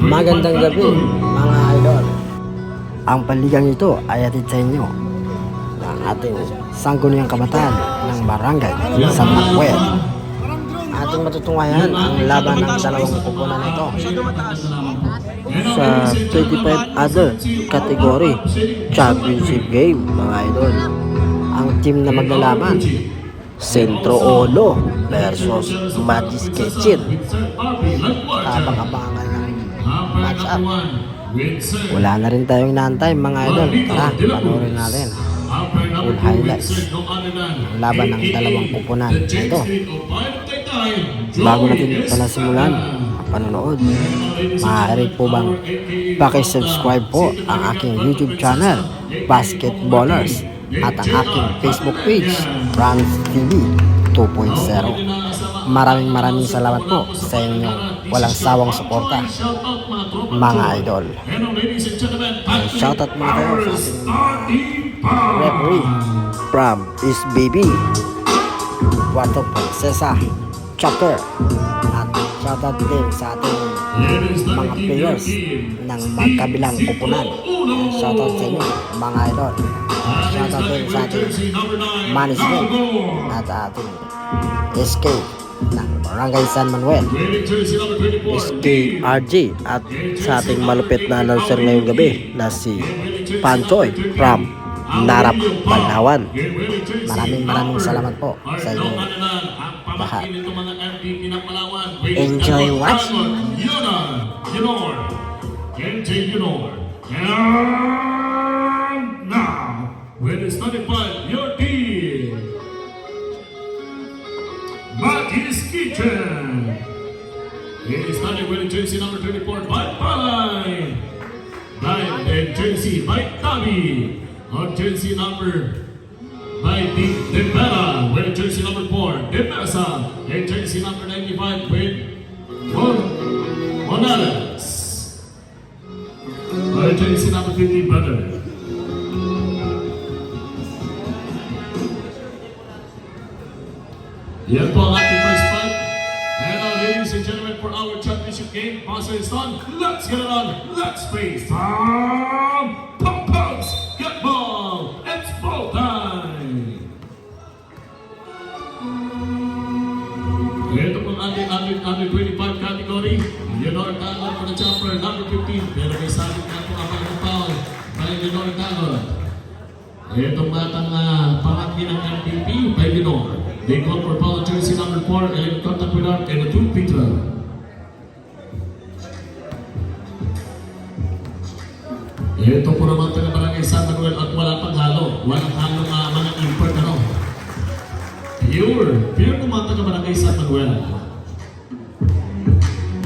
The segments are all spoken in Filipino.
Magandang gabi mga idol. Ang paligang ito ay atid sa inyo ng ating sangguniang kabataan ng Barangay San Manuel. Ating matutunghayan ang laban ng dalawang kupunan ito sa 25 other category championship game mga idol. Ang team na maglalaban, Centro Olo versus Magis Kitchen. Abang-abangan ng match up. Wala na rin tayong inaantay mga idol. Tara, panoorin natin full highlights ng laban ng dalawang kupunan na ito. Bago natin pala simulan ang panonood, maaari po bang pakisubscribe po ang aking YouTube channel, Basketballers, at ang aking Facebook page, Franz TV 2.0. Maraming salamat po sa inyong walang sawang suporta mga idol. Shoutout muna kayo sa ating referee from East Baby, Puerto Princesa Chopper, at shoutout din sa ating mga players ng magkabilang kupunan. Shoutout sa inyo mga idol. Shoutout din sa ating management at sa ating SK ng Barangay San Manuel, SKRG, at sa ating malupit na announcer ngayong gabi na si Panchoy from Narap, Palawan. Maraming salamat po sa inyo lahat. Enjoy watching. And now, when it's started by your team, Magis Kitchen. It is started with jersey number 24 by Palay. And jersey by Tabi. On jersey number by Debera with jersey number 4, Debesa. And jersey number 95 with Monales. By jersey number 50, Brother. Yan po ang ating first fight. And ladies and gentlemen, for our championship game, Pastor is on. Let's get it on. Let's face some Pumps. Get ball. It's ball time. Ito po ang ating under 25 category. Leonor Tangon for the jumper, number 15. Pero may sabit na po ang mga foul by Leonor Tangon. Itong batang pangakli ng MVP by Leonor. They call for foul jersey number 4 and contact with arm and a 2 Peter. Ito po naman taga Barangay San Manuel at wala pang halo. Walang halong mga import ano. Pure naman taga Barangay San Manuel.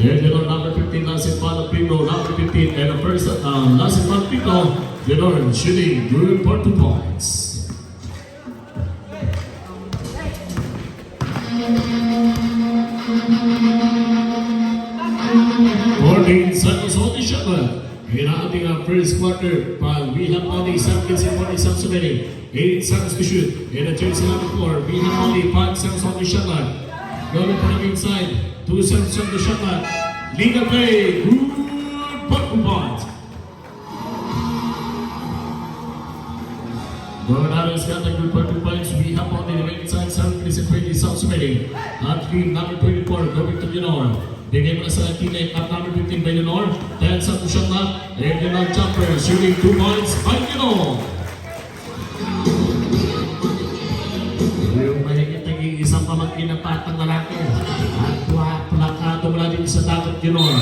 Leonor number 15, last in front of Pino, number 15, and the first last in front of Pino, Leonor shooting good for 2 points. Santos only shot in our first quarter, but we have only 7 kids and 40 subs remaining. 8 seconds to shoot. In the jersey number 4, we have only 5 seconds on the shot line. Going from the inside, 2 seconds on the shot line. Legal play, good point. Going out and got a good 2 points. We have only the right inside 7 kids and 20 subs remaining. At team number 24 going to Leonor. Bigay mo na sa teammate at number 15 by Leonor. 10 sa shot na. And Leonor jumper shooting 2 points by Leonor. Yung mahigit naging isang pamangkin na patang lalaki. At plakado mula din sa dagat Leonor.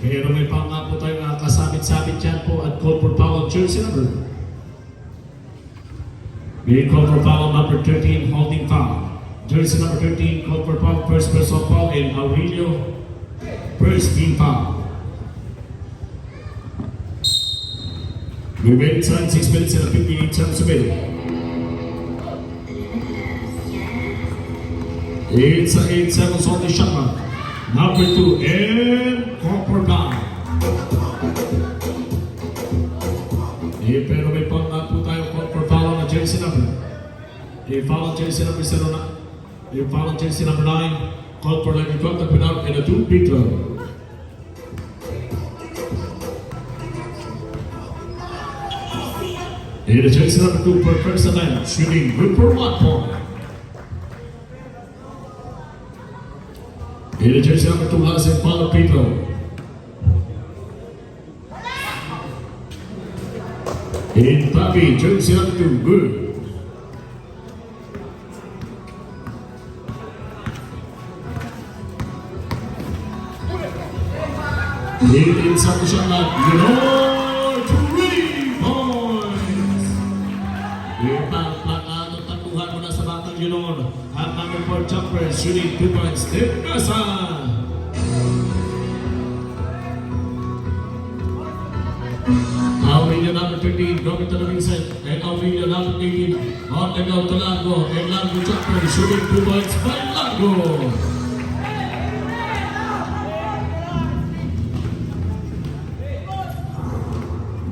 Pero may pa nga po tayo kasabit-sabit dyan po at call for foul on jersey number. We call for foul on number 13 holding foul. Jersey number 13, called for foul, first personal foul, and Aurelio, first team foul. We wait inside 6 minutes and 58 seconds to wait. It's 8 seconds on the shot clock. Number 2, and call for foul. Pero may pang po tayo call for foul on the jersey number. Foul on jersey number 0 na. You follow jersey number 9, called for like contact without and a 2 free throw. In the jersey number 2 for first attempt, shooting good for 1 point. In the jersey number 2, Lassen Paulo Pedro. In Tabi, jersey number 2, good. In Santo Shangat, Leonor, 3 points. Ipagpakatong tatuhan muna sa batang Leonor. At number 4 jumper, shooting 2 points, Steve Casa. Aurelio number 13, going to the wing set. And Aurelio number 18, on the go to Largo. And Largo jumper, shooting 2 points by Largo.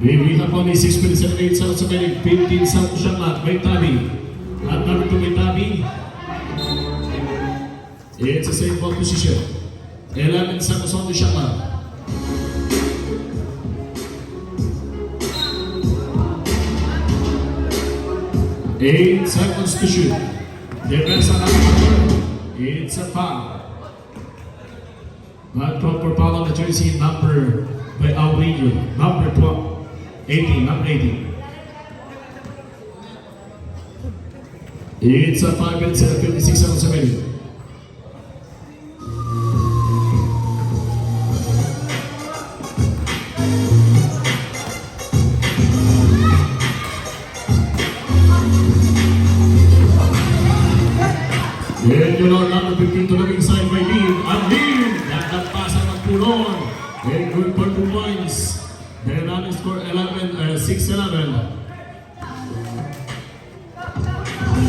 We have only 6 minutes and 8 seconds remaining. 15 Santo Shangat, by Tabi. At number 2 by Tabi. It's the same ball position. 11 seconds on the Shangat. 8 seconds to shoot. Defense on number 4. It's a foul. But proper foul on the jersey number by Aurelio, number 12. 18, number 18. It's a 5 minutes and 56 seconds remaining. And you know, number 15 to the wing side by Dean. And Dean, nagkatpasan ng pulon. And good for 2 points. Then on score 6-11.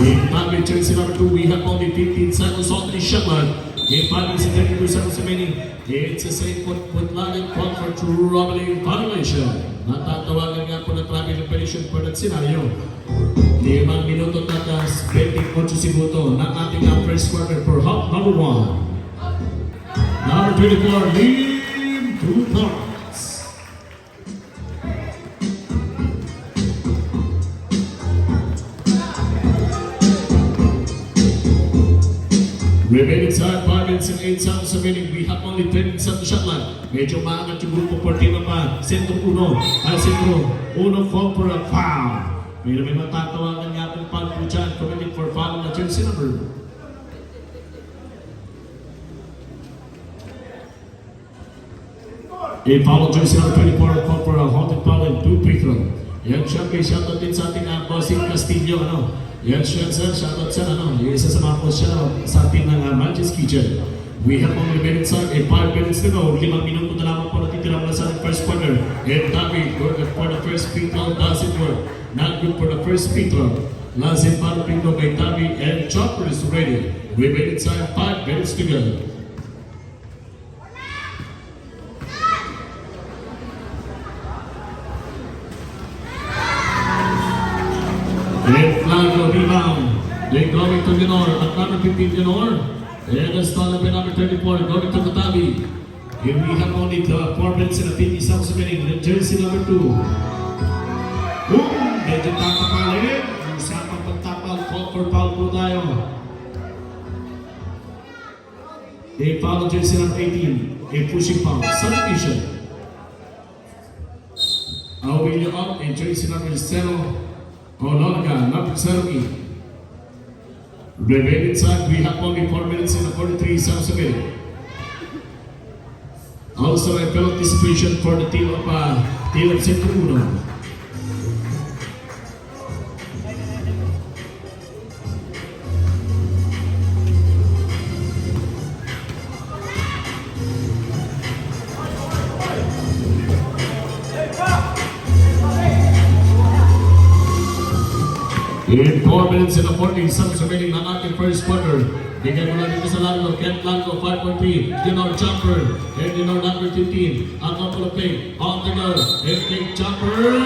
In Tabi, jersey number 2, we have only 15 seconds on the shot clock. In 5 minutes and 32 seconds remaining, it's a safe put line call for true robbery violation. Natatawagan nga po na travel operation for that scenario. 5 minuto at 28 segundo ng ating first quarter for half number 1. Number 24, Lim 2 points. Remaining time, 5 minutes and 8 seconds remaining. We have only 10 minutes at the shot line. Medyo maangat yung grupo for team pa. Sentro 1, fall for a foul. May matatawagan nga pong foul po dyan. Committed for foul na jersey number. A foul jersey number 24, fall for a haunted foul and 2 free throw. Yan siya, may shoutout din sa ating bossing Castillo. Yan siya, sir, shoutout siya. Yung isa sa mga post siya sa ating Manchester Kitchen. We have only minutes, 5 minutes to go. 5 minuto na lamang po natitira mula sa first quarter. And Tabi, for the first free throw, doesn't work. Not good for the first free throw. Last in front free throw by Tabi, and Chopper is ready. Remaining time, 5 minutes to go. And Flago rebound. They going to Lenore at number 15 Lenore. And the stall by number 34 going to Tabi. Here we have only 4 minutes and 50 seconds remaining. The jersey number 2. Boom! Medyo tatapalin. Usapang pagtapal. Call for foul po tayo. A foul jersey number 18. A pushing foul. Submission. Aurelio up. A jersey number 0. Olonga, number 7. Remaining time, we have only 4 minutes and 43 seconds remaining. Also a penalty situation for the team of Centro Uno. In 4 minutes and 14 seconds remaining ng ating first quarter. Bigyan mo lang dito sa Largo. Kent Largo, 5.3. Dinor Jumper. And Dinor number 15. Ang couple of play. On the go. And Kent Jumper.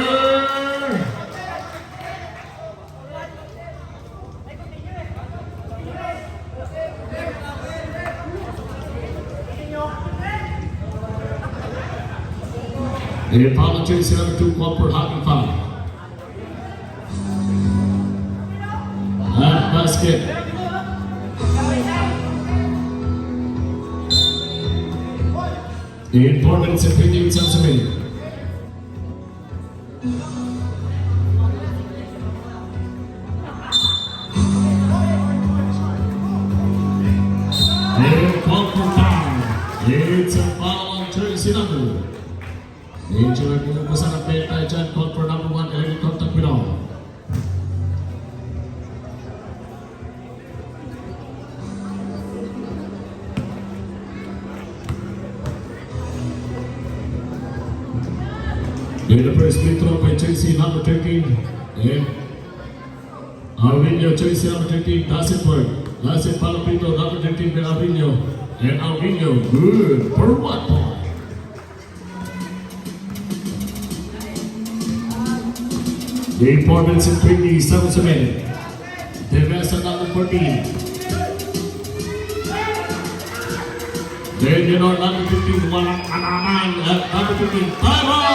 And foul on jersey number 2, call for hockey foul. basket. In 4 minutes and 28 seconds remaining. They're called for foul. It's a foul on jersey number. Medyo nagpupasa ng player tayo dyan. Called for number 1, electric contact with all. In the first free throw by jersey number 13. And Alvinio, jersey number 13, doesn't work. Doesn't follow free throw number 13 by Alvinio. And Alvinio, good for 1 point. The 4 minutes and 20 seconds remaining. Defense at number 14. Then you know number 15, walang anaman at number 15, time out!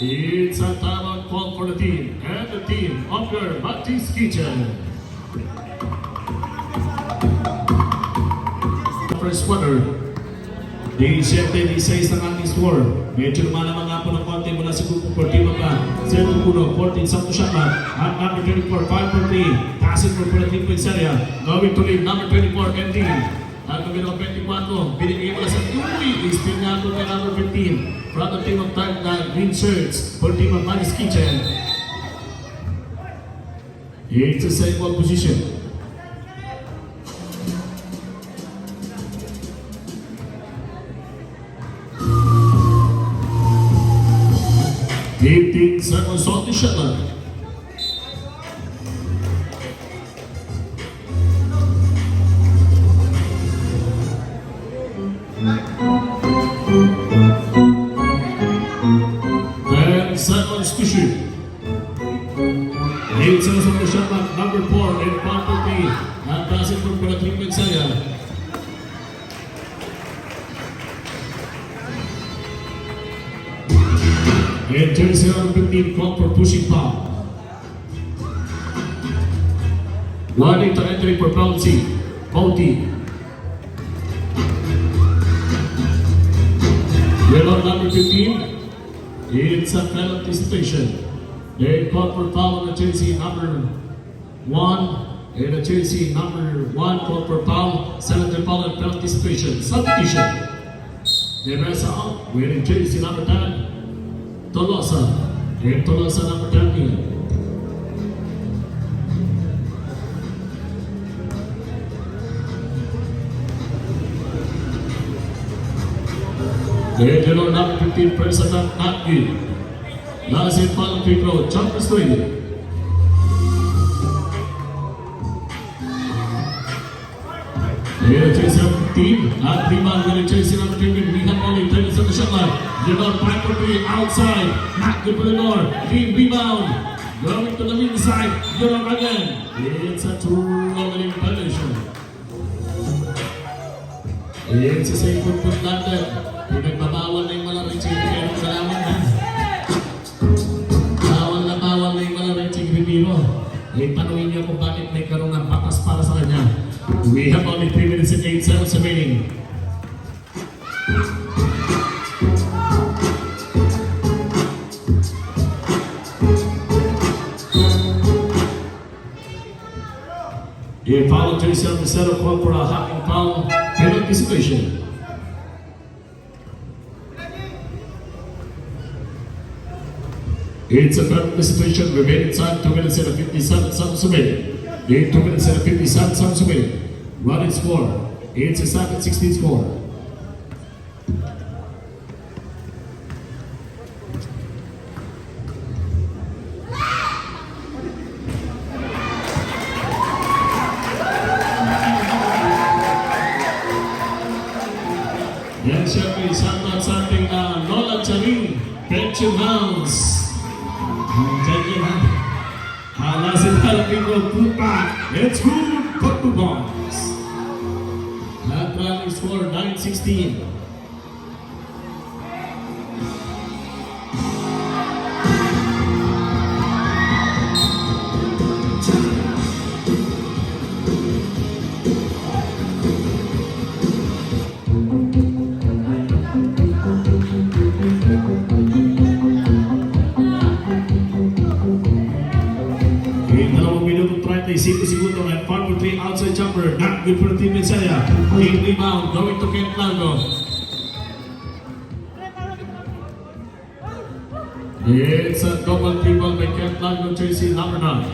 It's a timeout call for the team, and the team under Matisse Kitchen. First quarter, di 7-16 ng ating score. Medyo lumalaman nga po ng konti mula sa grupo 14 pa. 7-1, 14 Santo Shaka. At number 24, 5 for 3. Passing for the team Pinsaria. Going to lead number 24, MD. At numero 24, binigay mula sa Tui. Still nga po kay number 15. From the team of Green Shirts for team of Matisse Kitchen. It's a same ball position. Hitting seconds on the shuttle. Seconds to shoot. 8 seconds on the shot clock, number 4 and 1 and passing from Kulatrin Pensaya. And jersey number 15 called for pushing foul. 1 into entry for Bouncy. Yellow number 15. It's a penalty situation. They called for foul on the jersey number 1. And the jersey number 1 called for foul. Selected foul and penalty situation. Substitution. Defense out. Wearing jersey number 10. Tolosa. And Tolosa number 10. Yellow number 15, President not good. Last in final free throw, jumper swing. Here chase number 15, at rebound with chase number 20. We have only 10 seconds on the shot clock. Yellow 5 for 3 outside, not good for the door. Clean rebound, going to the inside. Yellow again. It's a two-rolling violation. It's a safe foot landed. Pinagbabawal na yung malaking pero salamat na. Bawal na yung malaking retiro. Eh, tanungin niyo kung bakit may karoon ng batas para sa kanya. We have only 3 minutes and 8 seconds remaining. A foul to yourself instead of call for a hacking foul penalty situation. It's a penalty situation. Remaining time 2 minutes and 57 seconds remaining. 2 minutes and 57 seconds remaining. Running score. It's a 7-16 score. Yan siyempre, isang sa ating Lola Charing, Pension House. Diyan yan ha. Nasa talagin ko, pupa. It's good for 2 points. At running score, 9-16. and good for the team Messiah. In rebound, going to Kent Largo. It's a double dribble by Kent Largo, jersey number 9.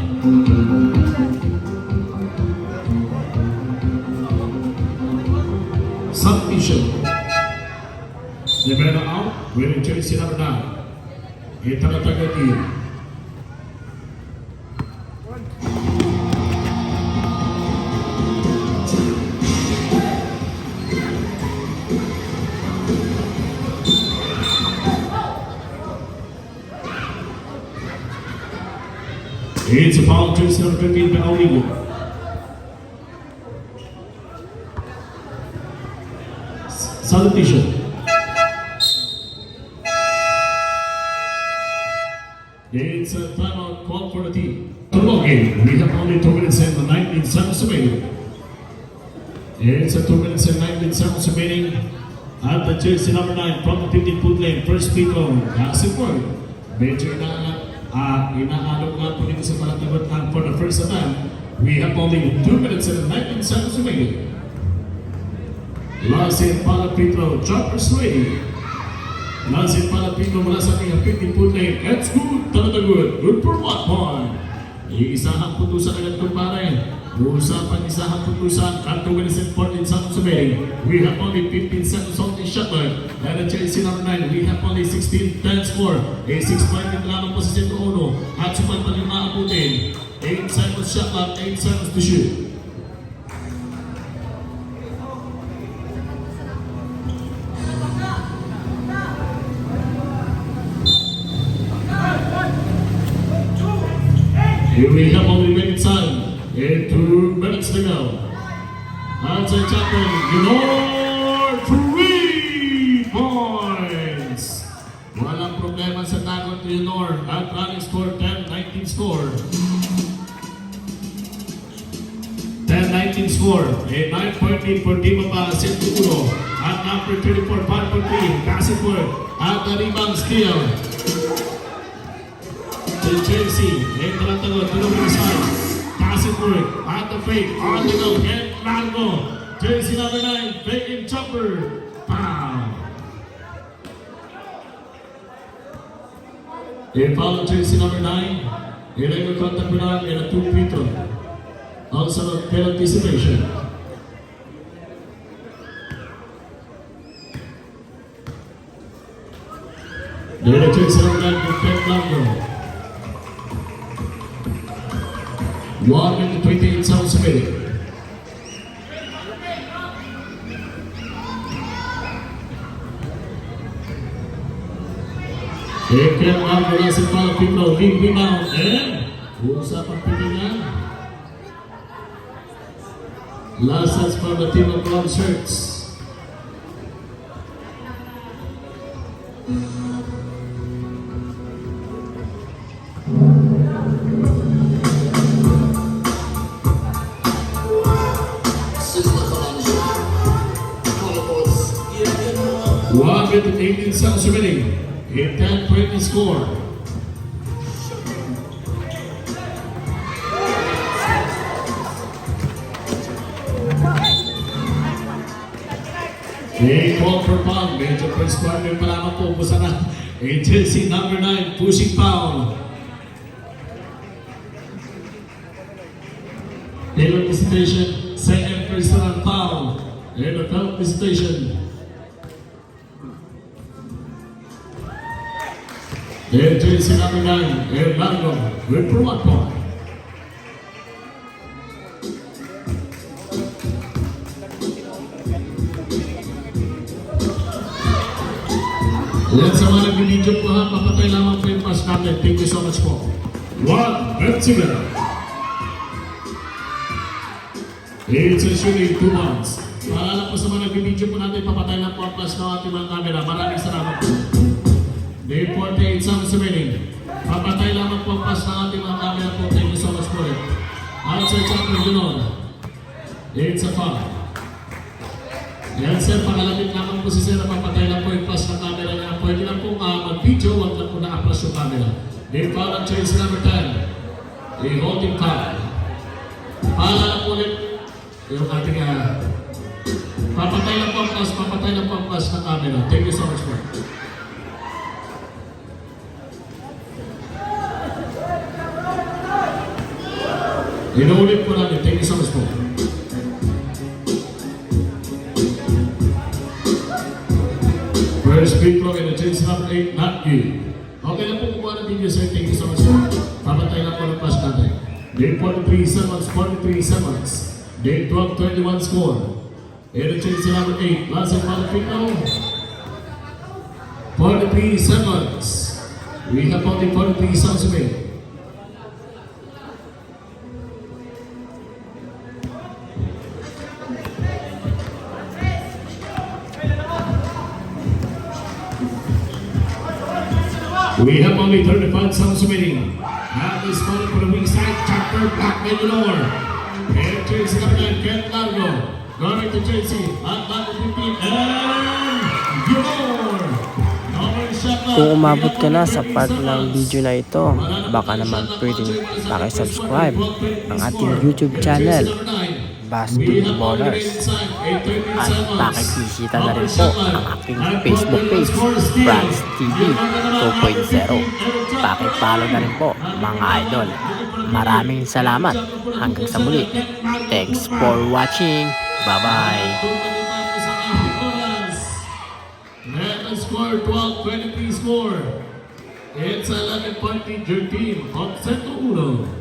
Submission. Libera out, wearing jersey number 9. Itanatagati. It's a foul, jersey number 15 by Oligo. Salutation. It's a timeout call for the team. To long game, we have only 2 minutes and 19 seconds remaining. It's a 2 minutes and 19 seconds remaining. At the jersey number 9 from the 15-foot lane, first free throw, Gassiford. Medyo inaalok nga po dito sa Malatagot and for the first time, we have only 2 minutes and 19 seconds remaining. Last hit para free throw, Jumpers ready. Last hit para free throw mula sa ating 15-foot lane. It's good, talaga good. Good for 1 point. Iisahang putusan agad kumpare. Usapan isahang putusan at 2 minutes and 14 seconds remaining. We have only 15 seconds on the shot clock. And at jersey number 9, we have only 16 10 score. A 6-point din lamang po sa sentro 1. At supan pa yung maabutin. 8 seconds shot clock, 8 seconds to shoot. Here we have only minutes time. 2 minutes to go. Outside champion, Lenore 3 points. Walang problema sa takot ni Lenore. At running score 10-19 score. 10-19 score. A 9-point lead for Team Aba, Centro Uno. At number 34, 5-3, Gassiford. At the rebound steal. To Jersey, may Malatagot, tulong ng side. Gassiford, at the fake, on the go, Kent Largo. Jersey number 9, fake and jumper. Foul. A foul on jersey number 9. Illegal contact with arm and a 2 free throw. Also a penalty situation. There jersey number 9 for Kent Largo. 1 minute 28 seconds remaining. Kent Largo nasa foul people, lead rebound and usapang pitingan. Last chance for the team of Blonde Shirts. One minute 18 seconds remaining. A 10-20 score. A call for foul. Medyo first quarter pa lamang po. Pusa na. Agency number 9, pushing foul. Penalty situation. Second personal foul. And a penalty situation. Agency number 9, Largo, good for 1 point. Yan sa mga nag-video po ha, papatay lamang po yung pass natin. Thank you so much po. 1, let's go. It's a shooting 2 months. Paalala po sa mga nag-video po natin, papatay lang po ang pass ng ating mga camera. Maraming salamat po. Day 48 seconds remaining. Papatay lamang po ang pass ng ating mga camera po. Thank you so much po rin. Outside champion, Junor. It's a foul. Yan sir, pangalapit naman po si sir na papatay lang po yung pass ng camera niya. Pwede lang po mag-video, wag lang po na-upload yung camera. Day foul ang jersey number 10. A holding foul. Paalala po ulit, yung ating papatay lang po ang flash ng camera. Thank you so much po. Inuulit po namin. Thank you so much po. First free throw in the jersey number 8, not you. Okay lang po kumuha ng video, sir. Thank you so much po. Papatay lang po ng flash natin. Day 43 seconds. Day 12, 21 score. In the jersey number 8, last and final free throw. 43 seconds. We have only 43 seconds to make. We have only 35 seconds remaining. At this moment for the weak side, Chopper back by the lower. And Chelsea Captain Ken Largo. Going to Chelsea. At number 15. And Gilmore. Number shot na. Kung umabot ka na sa part ng video na ito, baka naman pwedeng pakisubscribe ang ating YouTube channel, Basketballers. At pakibisita na rin po ang aking Facebook page, Franz TV 2.0. Pakipollow na rin po mga idol. Maraming salamat. Hanggang sa muli. Thanks for watching. Bye-bye. Let us score 12-23 score. It's 11-point lead your team. Concepto 1.